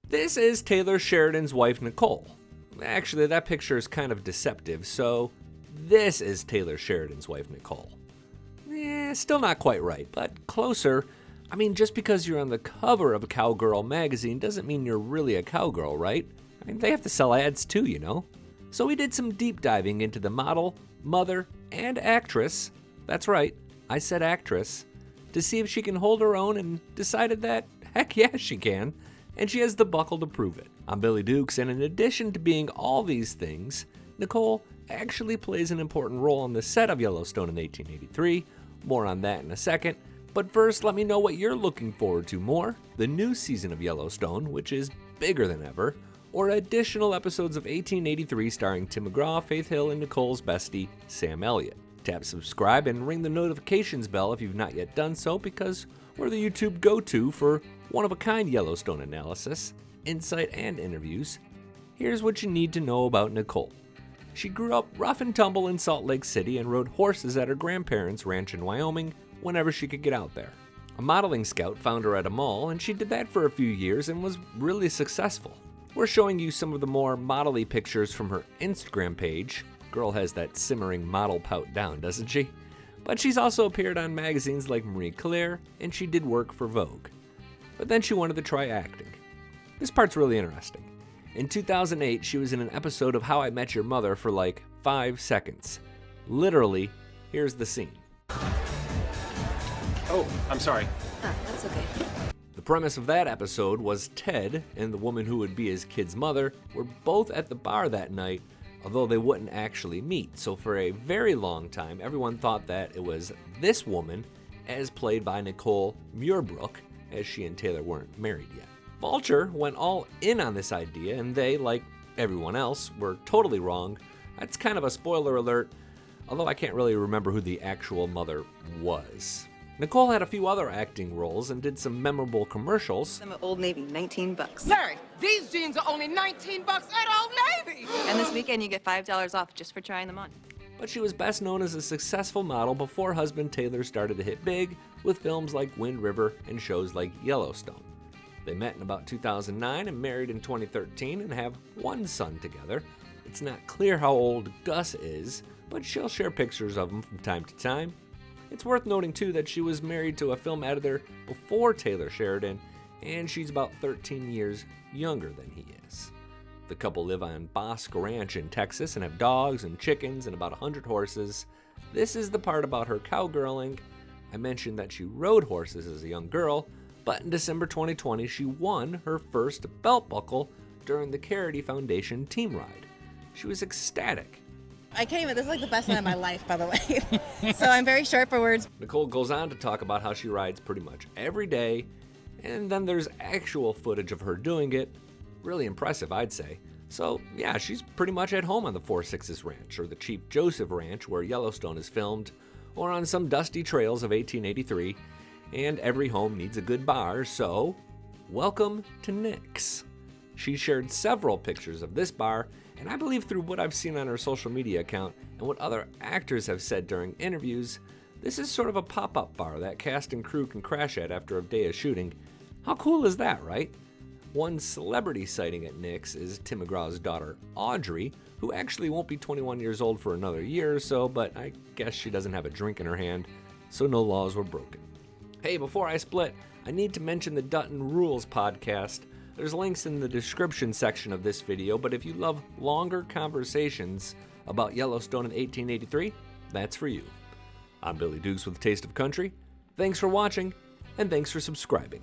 This is Taylor Sheridan's wife, Nicole. Actually, that picture is kind of deceptive, so this is Taylor Sheridan's wife, Nicole. Still not quite right, but closer. I mean, just because you're on the cover of a cowgirl magazine doesn't mean you're really a cowgirl, right? I mean, they have to sell ads too, you know? So we did some deep diving into the model, mother, and actress, that's right, I said actress, to see if she can hold her own, and decided that, heck yeah, she can, and she has the buckle to prove it. I'm Billy Dukes, and in addition to being all these things, Nicole actually plays an important role on the set of Yellowstone in 1883, more on that in a second. But first, let me know what you're looking forward to more, the new season of Yellowstone, which is bigger than ever, or additional episodes of 1883 starring Tim McGraw, Faith Hill, and Nicole's bestie, Sam Elliott. Tap subscribe and ring the notifications bell if you've not yet done so, because we're the YouTube go-to for one-of-a-kind Yellowstone analysis, insight, and interviews. Here's what you need to know about Nicole. She grew up rough and tumble in Salt Lake City and rode horses at her grandparents' ranch in Wyoming whenever she could get out there. A modeling scout found her at a mall, and she did that for a few years and was really successful. We're showing you some of the more model-y pictures from her Instagram page. Girl has that simmering model pout down, doesn't she? But she's also appeared on magazines like Marie Claire, and she did work for Vogue. But then she wanted to try acting. This part's really interesting. In 2008, she was in an episode of How I Met Your Mother for like 5 seconds. Literally, here's the scene. Oh, I'm sorry. Oh, that's okay. The premise of that episode was Ted and the woman who would be his kid's mother were both at the bar that night, although they wouldn't actually meet. So for a very long time, everyone thought that it was this woman, as played by Nicole Muirbrook, as she and Taylor weren't married yet. Vulture went all in on this idea, and they, like everyone else, were totally wrong. That's kind of a spoiler alert, although I can't really remember who the actual mother was. Nicole had a few other acting roles and did some memorable commercials. I'm at Old Navy, $19. Larry, these jeans are only $19 at Old Navy. And this weekend you get $5 off just for trying them on. But she was best known as a successful model before husband Taylor started to hit big with films like Wind River and shows like Yellowstone. They met in about 2009 and married in 2013 and have one son together. It's not clear how old Gus is, but she'll share pictures of him from time to time. It's worth noting, too, that she was married to a film editor before Taylor Sheridan, and she's about 13 years younger than he is. The couple live on Bosque Ranch in Texas and have dogs and chickens and about 100 horses. This is the part about her cowgirling. I mentioned that she rode horses as a young girl, but in December 2020, she won her first belt buckle during the Charity Foundation team ride. She was ecstatic. I can't even, this is like the best night of my life, by the way. So I'm very short for words. Nicole goes on to talk about how she rides pretty much every day, and then there's actual footage of her doing it. Really impressive, I'd say. So yeah, she's pretty much at home on the Four Sixes Ranch, or the Chief Joseph Ranch where Yellowstone is filmed, or on some dusty trails of 1883, and every home needs a good bar, so welcome to Nic's. She shared several pictures of this bar, and I believe through what I've seen on her social media account and what other actors have said during interviews, this is sort of a pop-up bar that cast and crew can crash at after a day of shooting. How cool is that, right? One celebrity sighting at Nic's is Tim McGraw's daughter, Audrey, who actually won't be 21 years old for another year or so, but I guess she doesn't have a drink in her hand, so no laws were broken. Hey, before I split, I need to mention the Dutton Rules podcast. There's links in the description section of this video, but if you love longer conversations about Yellowstone in 1883, that's for you. I'm Billy Dukes with Taste of Country. Thanks for watching, and thanks for subscribing.